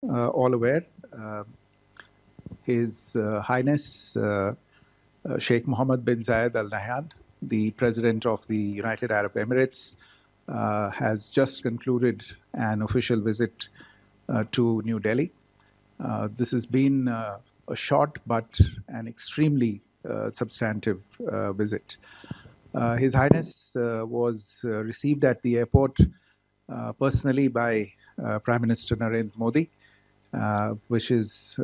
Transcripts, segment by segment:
all aware, His Highness Sheikh Mohammed bin Zayed Al Nahyan, the President of the United Arab Emirates, has just concluded an official visit to New Delhi. This has been a short but an extremely substantive visit. His Highness was received at the airport personally by Prime Minister Narendra Modi, which is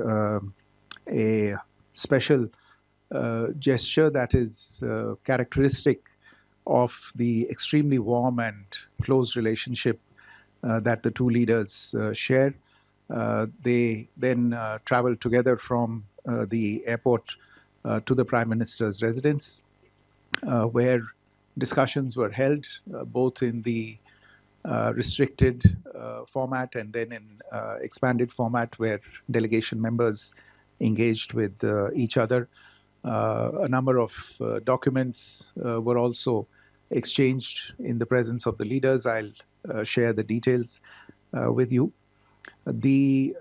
a special gesture that is characteristic of the extremely warm and close relationship that the two leaders share. They then traveled together from the airport to the Prime Minister's residence, where discussions were held both in the restricted format and then in expanded format, where delegation members engaged with each other. A number of documents were also exchanged in the presence of the leaders. I'll share the details with you. The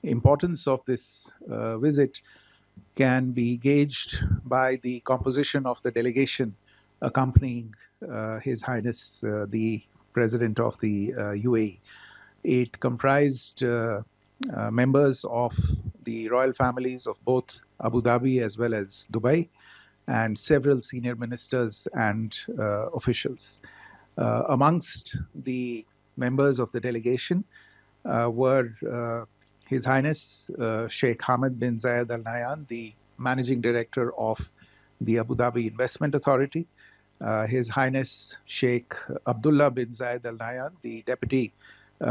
importance of this visit can be gauged by the composition of the delegation accompanying His Highness the President of the UAE. It comprised members of the royal families of both Abu Dhabi as well as Dubai, and several senior ministers and officials. Amongst the members of the delegation were His Highness Sheikh Hamad bin Zayed Al Nahyan, the Managing Director of the Abu Dhabi Investment Authority, His Highness Sheikh Abdullah bin Zayed Al Nahyan, the Deputy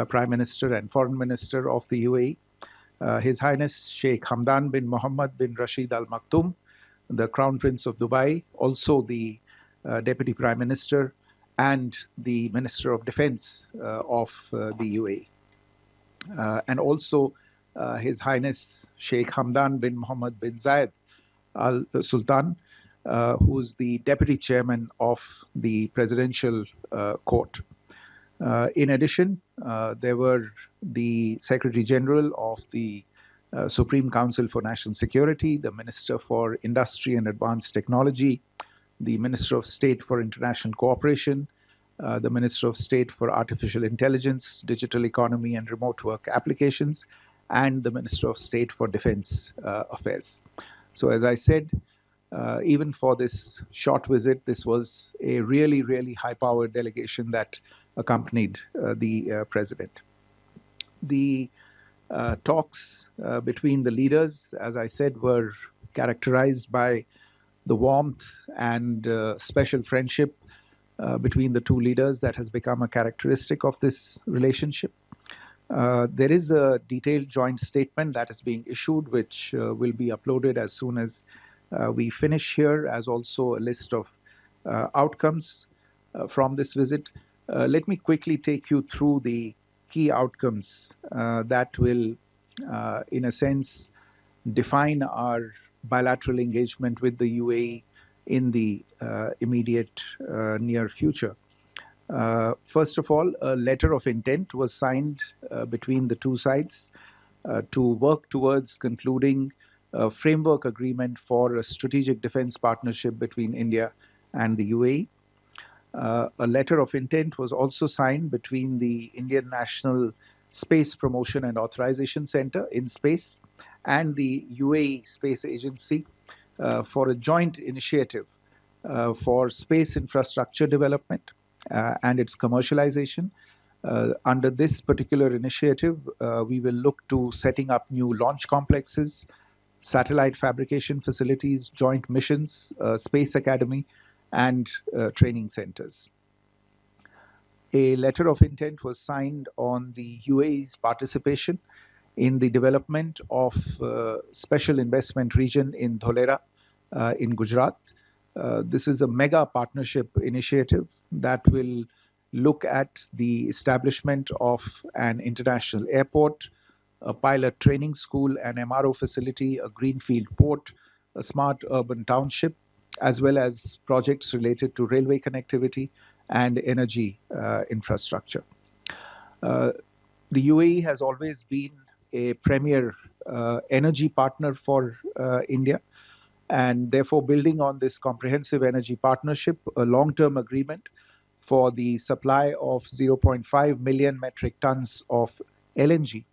Prime Minister and Foreign Minister of the UAE, His Highness Sheikh Hamdan bin Mohammed bin Rashid Al Maktoum, the Crown Prince of Dubai, also the Deputy Prime Minister and the Minister of Defense of the UAE, and also His Highness Sheikh Hamdan bin Mohammed bin Zayed Al Sultan, who is the Deputy Chairman of the Presidential Court. In addition, there were the Secretary General of the Supreme Council for National Security, the Minister for Industry and Advanced Technology, the Minister of State for International Cooperation, the Minister of State for Artificial Intelligence, Digital Economy and Remote Work Applications, and the Minister of State for Defense Affairs. So as I said, even for this short visit, this was a really, really high-powered delegation that accompanied the President. The talks between the leaders, as I said, were characterized by the warmth and special friendship between the two leaders that has become a characteristic of this relationship. There is a detailed joint statement that is being issued, which will be uploaded as soon as we finish here, as also a list of outcomes from this visit. Let me quickly take you through the key outcomes that will, in a sense, define our bilateral engagement with the UAE in the immediate near future. First of all, a letter of intent was signed between the two sides to work towards concluding a framework agreement for a strategic defense partnership between India and the UAE. A letter of intent was also signed between the Indian National Space Promotion and Authorization Center in Space and the UAE Space Agency for a joint initiative for space infrastructure development and its commercialization. Under this particular initiative, we will look to setting up new launch complexes, satellite fabrication facilities, joint missions, space academy, and training centers. A letter of intent was signed on the UAE's participation in the development of special investment region in Dholera in Gujarat. This is a mega partnership initiative that will look at the establishment of an international airport, a pilot training school, an MRO facility, a greenfield port, a smart urban township, as well as projects related to railway connectivity and energy infrastructure. The UAE has always been a premier energy partner for India, and therefore building on this comprehensive energy partnership, a long-term agreement for the supply of 0.5 million metric tons of LNG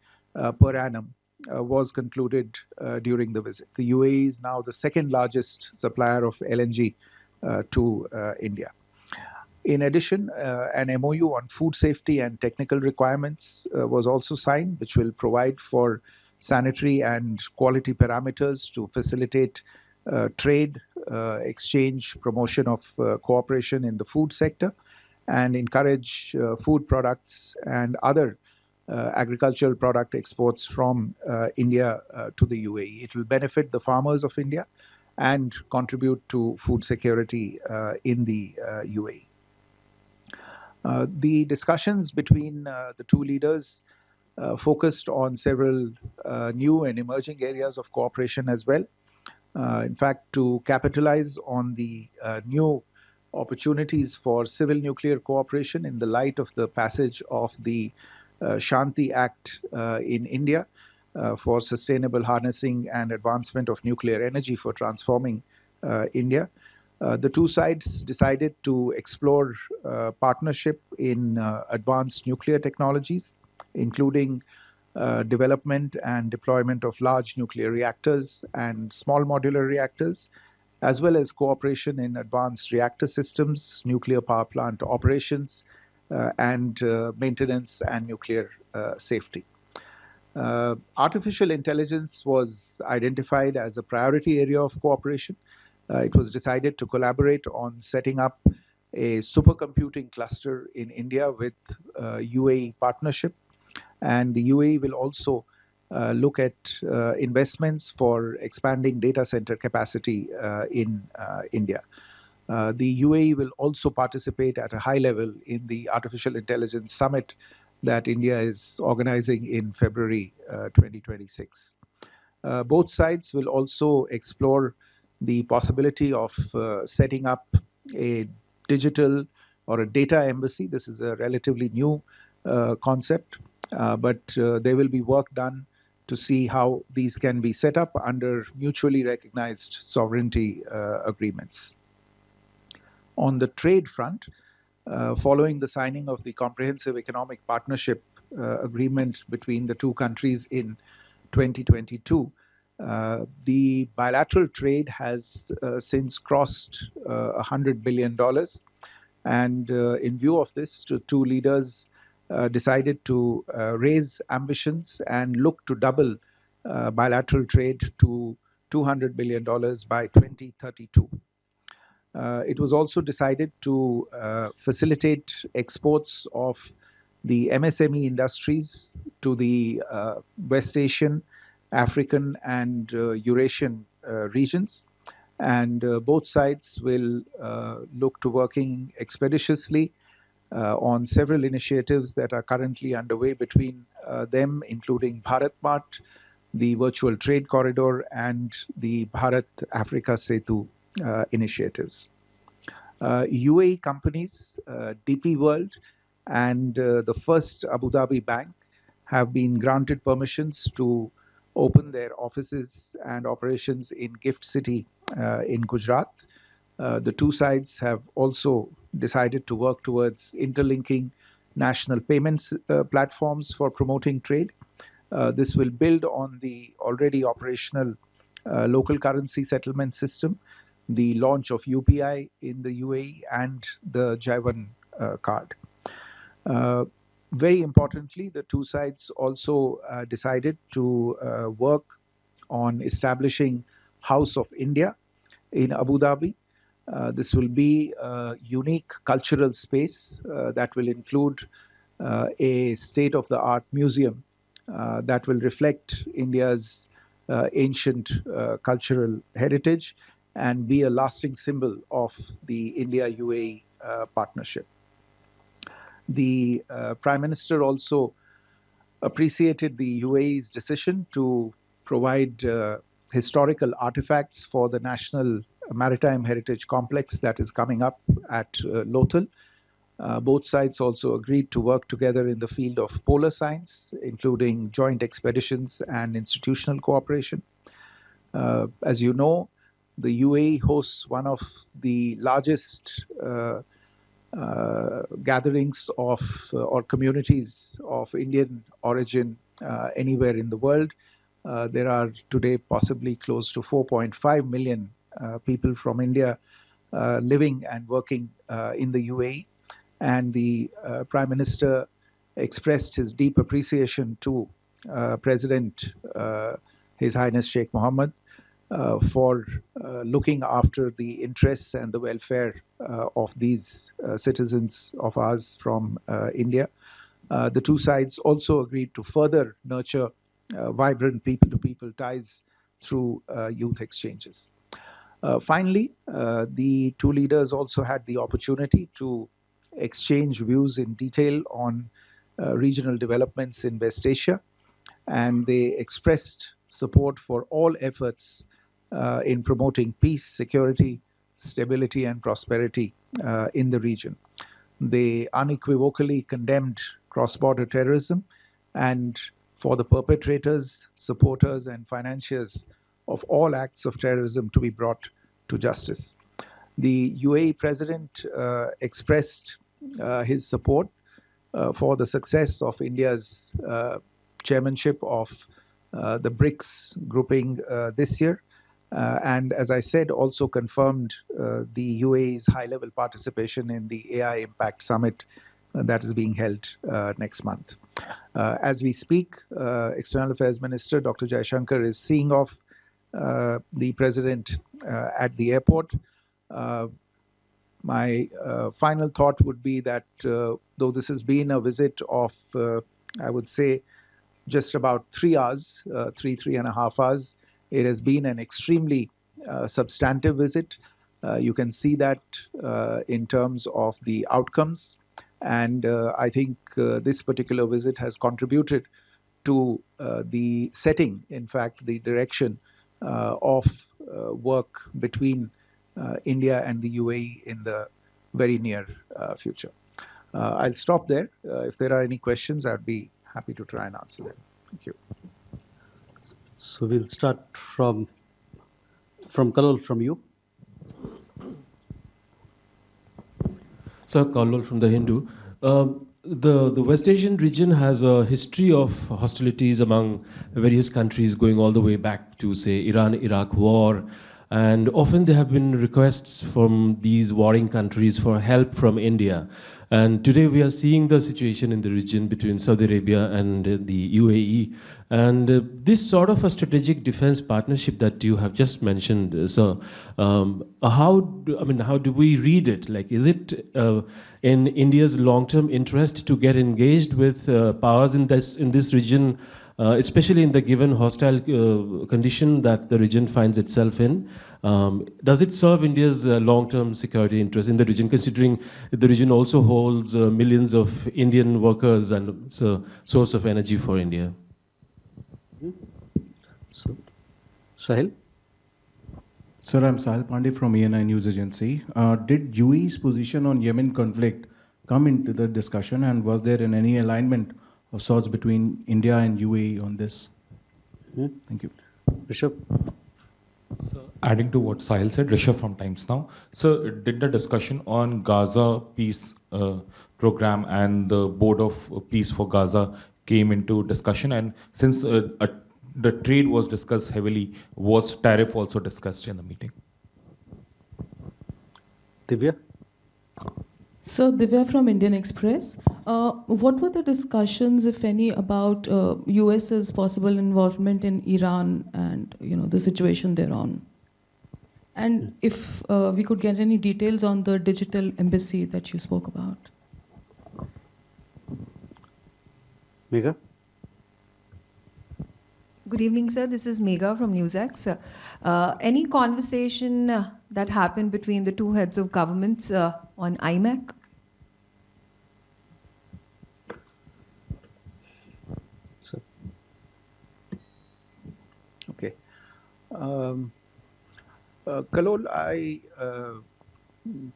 per annum was concluded during the visit. The UAE is now the second largest supplier of LNG to India. In addition, an MOU on food safety and technical requirements was also signed, which will provide for sanitary and quality parameters to facilitate trade, exchange, promotion of cooperation in the food sector, and encourage food products and other agricultural product exports from India to the UAE. It will benefit the farmers of India and contribute to food security in the UAE. The discussions between the two leaders focused on several new and emerging areas of cooperation as well. In fact, to capitalize on the new opportunities for civil nuclear cooperation in the light of the passage of the Shanti Act in India for sustainable harnessing and advancement of nuclear energy for transforming India. The two sides decided to explore partnership in advanced nuclear technologies, including development and deployment of large nuclear reactors and small modular reactors, as well as cooperation in advanced reactor systems, nuclear power plant operations, and maintenance and nuclear safety. Artificial intelligence was identified as a priority area of cooperation. It was decided to collaborate on setting up a supercomputing cluster in India with UAE partnership, and the UAE will also look at investments for expanding data center capacity in India. The UAE will also participate at a high level in the Artificial Intelligence Summit that India is organizing in February 2026. Both sides will also explore the possibility of setting up a digital or a data embassy. This is a relatively new concept, but there will be work done to see how these can be set up under mutually recognized sovereignty agreements. On the trade front, following the signing of the Comprehensive Economic Partnership Agreement between the two countries in 2022, the bilateral trade has since crossed $100 billion. And in view of this, the two leaders decided to raise ambitions and look to double bilateral trade to $200 billion by 2032. It was also decided to facilitate exports of the MSME industries to the West Asian, African, and Eurasian regions. And both sides will look to working expeditiously on several initiatives that are currently underway between them, including Bharat Mart, the Virtual Trade Corridor, and the Bharat Africa Setu initiatives. UAE companies, DP World, and the First Abu Dhabi Bank have been granted permissions to open their offices and operations in Gift City in Gujarat. The two sides have also decided to work towards interlinking national payments platforms for promoting trade. This will build on the already operational local currency settlement system, the launch of UPI in the UAE, and the Jaivan card. Very importantly, the two sides also decided to work on establishing House of India in Abu Dhabi. This will be a unique cultural space that will include a state-of-the-art museum that will reflect India's ancient cultural heritage and be a lasting symbol of the India-UAE partnership. The Prime Minister also appreciated the UAE's decision to provide historical artifacts for the National Maritime Heritage Complex that is coming up at Lothal. Both sides also agreed to work together in the field of polar science, including joint expeditions and institutional cooperation. As you know, the UAE hosts one of the largest gatherings of or communities of Indian origin anywhere in the world. There are today possibly close to 4.5 million people from India living and working in the UAE. And the Prime Minister expressed his deep appreciation to President His Highness Sheikh Mohammed for looking after the interests and the welfare of these citizens of ours from India. The two sides also agreed to further nurture vibrant people-to-people ties through youth exchanges. Finally, the two leaders also had the opportunity to exchange views in detail on regional developments in West Asia, and they expressed support for all efforts in promoting peace, security, stability, and prosperity in the region. They unequivocally condemned cross-border terrorism and for the perpetrators, supporters, and financiers of all acts of terrorism to be brought to justice. The UAE President expressed his support for the success of India's chairmanship of the BRICS grouping this year, and as I said, also confirmed the UAE's high-level participation in the AI Impact Summit that is being held next month. As we speak, External Affairs Minister Dr. Jaishankar is seeing off the President at the airport. My final thought would be that though this has been a visit of, I would say, just about 3 hours, 3.5 hours, it has been an extremely substantive visit. You can see that in terms of the outcomes, and I think this particular visit has contributed to the setting, in fact, the direction of work between India and the UAE in the very near future. I'll stop there. If there are any questions, I'd be happy to try and answer them. Thank you. So we'll start from Kalol, from you. Sir, Kalol from The Hindu. The West Asian region has a history of hostilities among various countries going all the way back to, say, Iran-Iraq war. And often there have been requests from these warring countries for help from India. And today we are seeing the situation in the region between Saudi Arabia and the UAE. And this sort of a strategic defense partnership that you have just mentioned, so how do we read it? Like, is it in India's long-term interest to get engaged with powers in this region, especially in the given hostile condition that the region finds itself in? Does it serve India's long-term security interest in the region, considering the region also holds millions of Indian workers and it's a source of energy for India? So, Sahil? Sir, I'm Sahil Pandey from ENI News Agency. Did UAE's position on Yemen conflict come into the discussion, and was there any alignment of sorts between India and UAE on this? Thank you. Rishabh? So, adding to what Sahil said, Rishabh from Times Now. So, did the discussion on Gaza peace program and the Board of Peace for Gaza came into discussion? And since the trade was discussed heavily, was tariff also discussed in the meeting? Divya? So, Divya from Indian Express. What were the discussions, if any, about US's possible involvement in Iran and the situation thereon? And if we could get any details on the digital embassy that you spoke about. Megha? Good evening, sir. This is Megha from NewsX. Any conversation that happened between the two heads of governments on IMEC? Sir. Okay. Kalol, I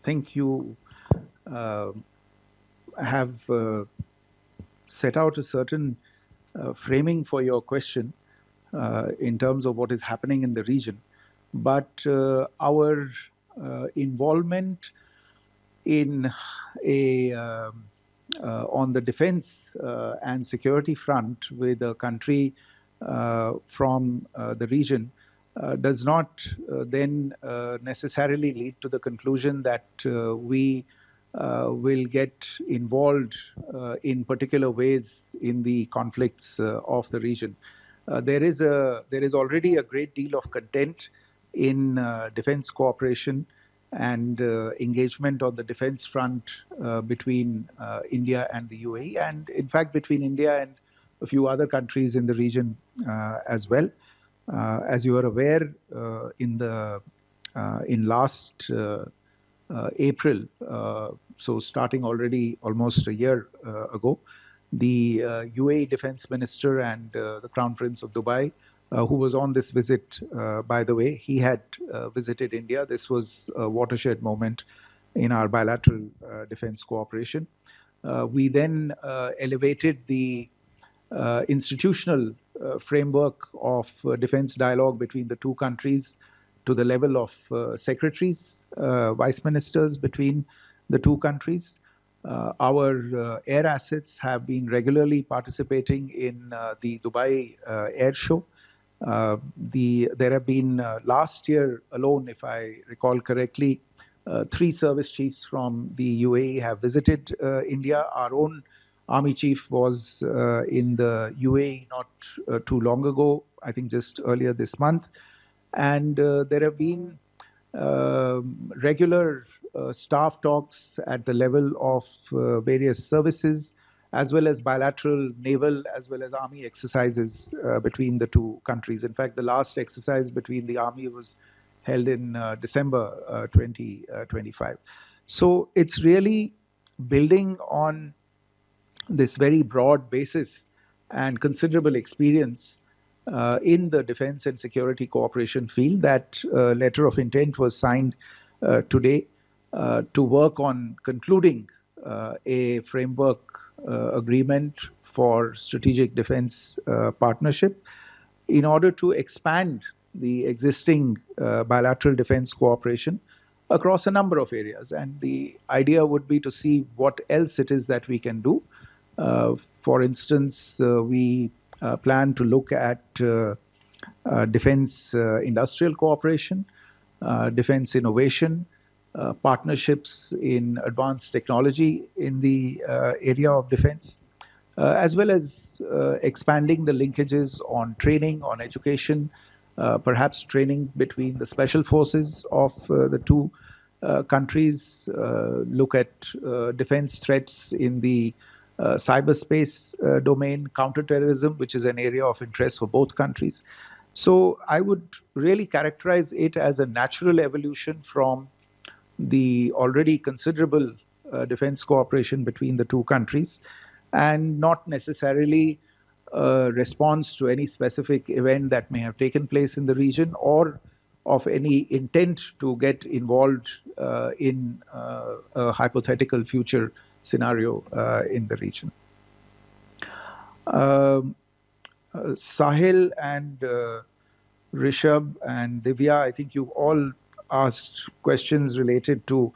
think you have set out a certain framing for your question in terms of what is happening in the region. But our involvement in on the defense and security front with a country from the region does not then necessarily lead to the conclusion that we will get involved in particular ways in the conflicts of the region. There is already a great deal of content in defense cooperation and engagement on the defense front between India and the UAE, and in fact between India and a few other countries in the region as well. As you are aware, in last April, so starting already almost a year ago, the UAE Defense Minister and the Crown Prince of Dubai, who was on this visit, by the way, he had visited India. This was a watershed moment in our bilateral defense cooperation. We then elevated the institutional framework of defense dialogue between the two countries to the level of secretaries, vice ministers between the two countries. Our air assets have been regularly participating in the Dubai Air Show. There have been last year alone, if I recall correctly, 3 service chiefs from the UAE have visited India. Our own Army Chief was in the UAE not too long ago, I think just earlier this month. And there have been regular staff talks at the level of various services, as well as bilateral naval as well as army exercises between the two countries. In fact, the last exercise between the army was held in December 2025. So it's really building on this very broad basis and considerable experience in the defense and security cooperation field that letter of intent was signed today to work on concluding a framework agreement for strategic defense partnership in order to expand the existing bilateral defense cooperation across a number of areas. And the idea would be to see what else it is that we can do. For instance, we plan to look at defense industrial cooperation, defense innovation, partnerships in advanced technology in the area of defense, as well as expanding the linkages on training, on education, perhaps training between the special forces of the two countries, look at defense threats in the cyberspace domain, counterterrorism, which is an area of interest for both countries. So I would really characterize it as a natural evolution from the already considerable defense cooperation between the two countries, and not necessarily a response to any specific event that may have taken place in the region or of any intent to get involved in a hypothetical future scenario in the region. Sahil and Rishabh and Divya, I think you all asked questions related to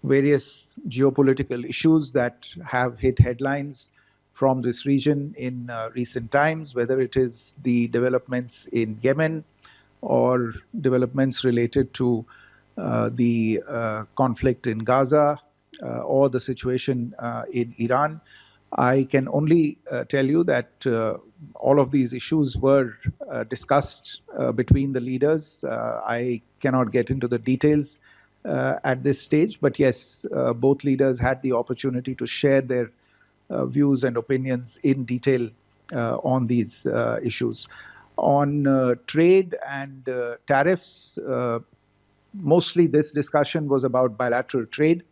various geopolitical issues that have hit headlines from this region in recent times, whether it is the developments in Yemen or developments related to the conflict in Gaza or the situation in Iran. I can only tell you that all of these issues were discussed between the leaders. I cannot get into the details at this stage, but yes, both leaders had the opportunity to share their views and opinions in detail on these issues. On trade and tariffs, mostly this discussion was about bilateral trade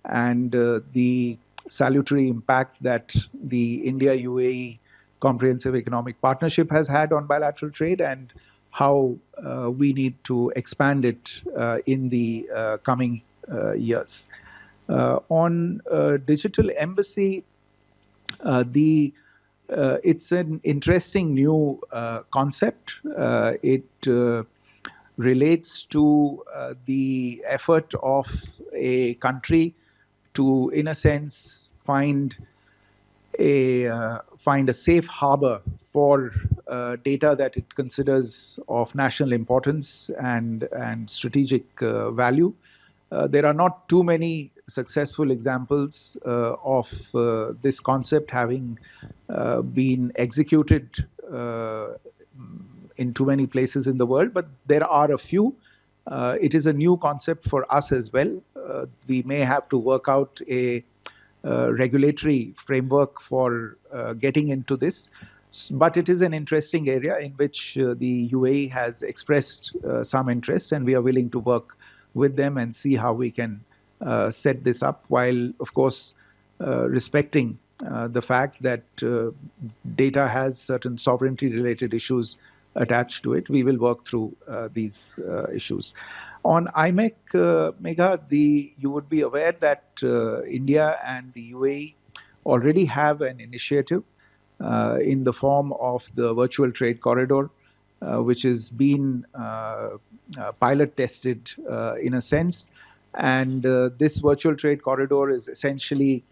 and the salutary impact that the India-UAE Comprehensive Economic Partnership has had on bilateral trade and how we need to expand it in the coming years. On digital embassy, it's an interesting new concept. It relates to the effort of a country to, in a sense, find a safe harbor for data that it considers of national importance and strategic value. There are not too many successful examples of this concept having been executed in too many places in the world, but there are a few. It is a new concept for us as well. We may have to work out a regulatory framework for getting into this, but it is an interesting area in which the UAE has expressed some interest, and we are willing to work with them and see how we can set this up, while of course respecting the fact that data has certain sovereignty related issues attached to it. We will work through these issues. On IMEC, Megha, you would be aware that India and the UAE already have an initiative in the form of the virtual trade corridor, which has been pilot tested in a sense. And this virtual trade corridor is essentially,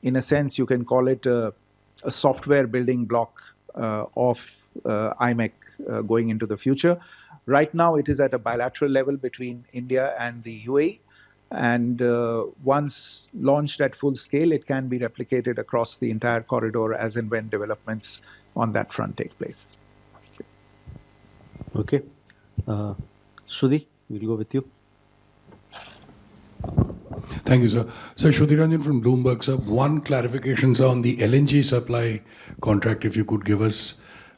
in a sense, you can call it a software building block of IMEC going into the future. Right now, it is at a bilateral level between India and the UAE. And once launched at full scale, it can be replicated across the entire corridor as and when developments on that front take place. Okay. Shruti, we'll go with you. Thank you, sir. Sir, Shruti Ranjan from Bloomberg, sir. One clarification, sir, on the LNG supply contract, if you could give us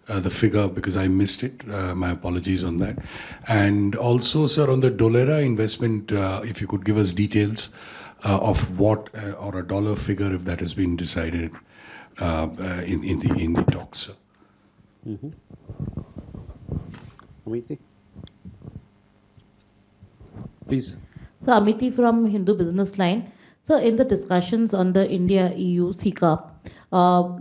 the figure, because I missed it. My apologies on that. And also, sir, on the Dholera investment, if you could give us details of what, or a dollar figure, if that has been decided in the talks, sir. Amity, please. So Amity from Hindu Business Line. So in the discussions on the India-EU CECA,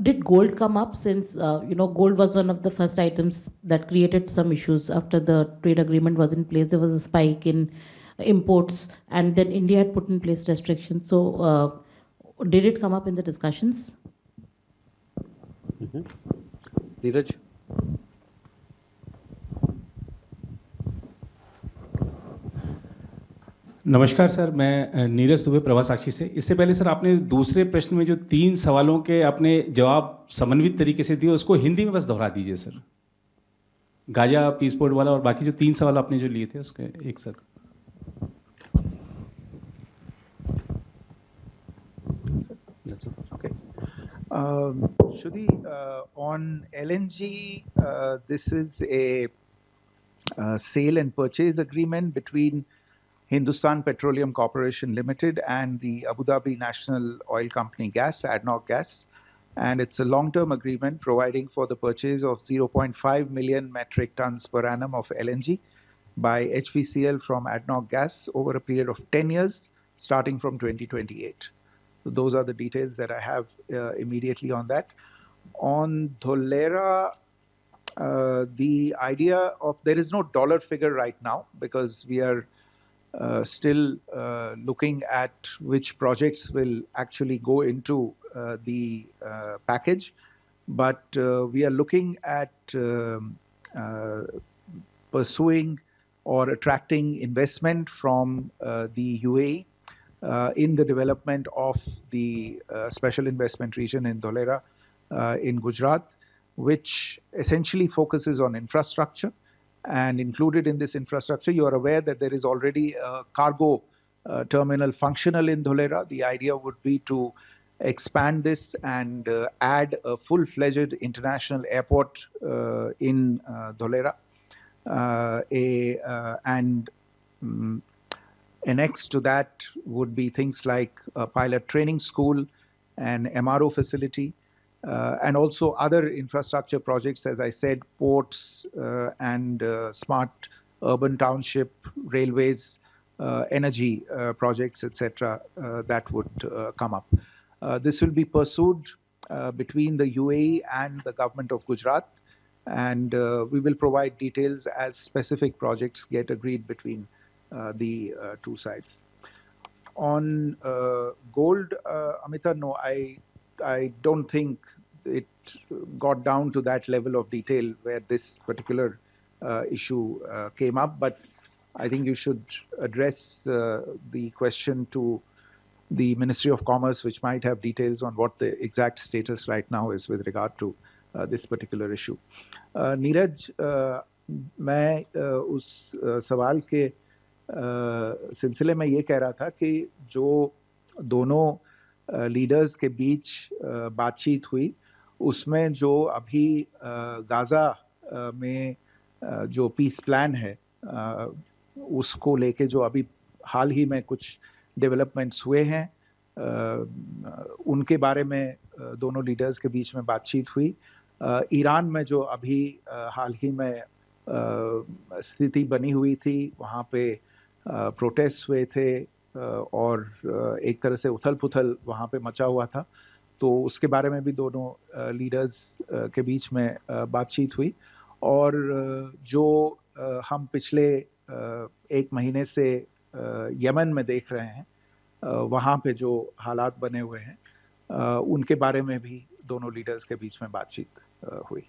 did gold come up, since gold was one of the first items that created some issues after the trade agreement was in place? There was a spike in imports, and then India had put in place restrictions. So did it come up in the discussions? Neeraj. नमस्कार sir, मैं नीरज दुबे प्रभा साक्षी से। इससे पहले sir, आपने दूसरे प्रश्न में जो 3 सवालों के आपने जवाब समन्वित तरीके से दिए, उसको हिंदी में बस दोहरा दीजिए सर। गाजा पीस पोर्ट वाला और बाकी जो 3 सवाल आपने जो लिए थे उसके एक sir. Okay. Shruti, on LNG, this is a sale and purchase agreement between Hindustan Petroleum Corporation Limited and the Abu Dhabi National Oil Company Gas, ADNOC Gas. And it's a long-term agreement providing for the purchase of 0.5 million metric tons per annum of LNG by HPCL from ADNOC Gas over a period of 10 years, starting from 2028. So those are the details that I have immediately on that. On Dholera, the idea of, there is no dollar figure right now because we are still looking at which projects will actually go into the package, but we are looking at pursuing or attracting investment from the UAE in the development of the special investment region in Dholera in Gujarat, which essentially focuses on infrastructure. And included in this infrastructure, you are aware that there is already a cargo terminal functional in Dholera. The idea would be to expand this and add a full-fledged international airport in Dholera. Next to that would be things like a pilot training school, an MRO facility, and also other infrastructure projects, as I said, ports and smart urban township, railways, energy projects, etc., that would come up. This will be pursued between the UAE and the government of Gujarat, and we will provide details as specific projects get agreed between the two sides. On gold, Amita, no, I don't think it got down to that level of detail where this particular issue came up, but I think you should address the question to the Ministry of Commerce, which might have details on what the exact status right now is with regard to this particular issue. Neeraj, मैं उस सवाल के सिलसिले में ये कह रहा था कि जो दोनों लीडर्स के बीच बातचीत हुई उसमें जो अभी गाजा में जो पीस प्लान है उसको लेके जो अभी हाल ही में कुछ डेवलपमेंट्स हुए हैं उनके बारे में दोनों लीडर्स के बीच में बातचीत हुई. ईरान में जो अभी हाल ही में स्थिति बनी हुई थी वहाँ पे प्रोटेस्ट हुए थे और एक तरह से उथल पुथल वहाँ पे मचा हुआ था, तो उसके बारे में भी दोनों लीडर्स के बीच में बातचीत हुई. और जो हम पिछले एक महीने से यमन में देख रहे हैं वहाँ पे जो हालात बने हुए हैं उनके बारे में भी दोनों लीडर्स के बीच में बातचीत हुई.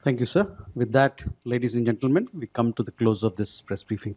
Thank you, sir. With that, ladies and gentlemen, we come to the close of this press briefing.